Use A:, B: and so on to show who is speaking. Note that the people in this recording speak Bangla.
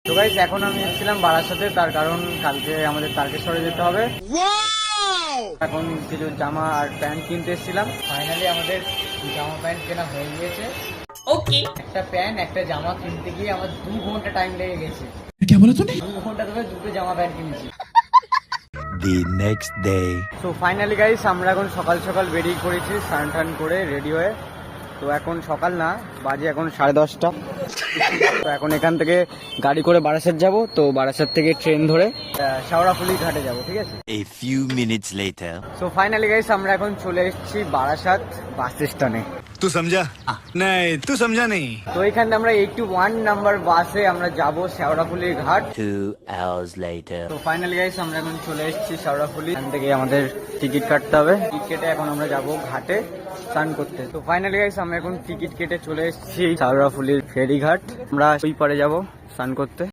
A: তো গাইস এখন আমি এসেছিলাম বারাসাতে, তার কারণ কালকে আমাদের তারকেশ্বরে যেতে হবে। এখন কিছু জামা আর প্যান্ট কিনতে এসেছিলাম। ফাইনালি আমাদের জামা প্যান্ট কেনা হয়ে গিয়েছে। ওকে, একটা প্যান্ট একটা জামা কিনতে গিয়ে আমার 2 ঘন্টা টাইম লেগে গেছে। কি বলো তুমি? 2 ঘন্টা ধরে দুটো জামা প্যান্ট কিনেছি।
B: The next day.
A: তো ফাইনালি গাইস আমরা এখন সকাল সকাল বেরিয়ে পড়েছি, স্নান টান করে রেডি হয়ে। তো এখন সকাল না, বাজে এখন 10:30। তো এখন এখান থেকে গাড়ি করে বারাসাত যাব। তো বারাসাত থেকে ট্রেন ধরে শেওড়াফুলি ঘাটে যাব, ঠিক আছে?
B: A few minutes later.
A: So finally guys আমরা এখন চলে এসেছি বারাসাত বাস স্টেশনে।
C: तू समझा नहीं, तू समझा नहीं।
A: তো এখানে আমরা 81 নাম্বার বাসে আমরা যাব শেওড়াফুলি ঘাট।
B: 2 hours later.
A: তো ফাইনালি গাইস আমরা এখন চলে এসেছি শেওড়াফুলি। এখান থেকে আমাদের টিকিট কাটতে হবে। টিকিট কেটে এখন আমরা যাব ঘাটে স্নান করতে। তো ফাইনালি গাইস আমরা এখন টিকিট কেটে চলে এসেছি শেওড়াফুলির ফেরি ঘাট। আমরা ওই পারে যাব স্নান করতে।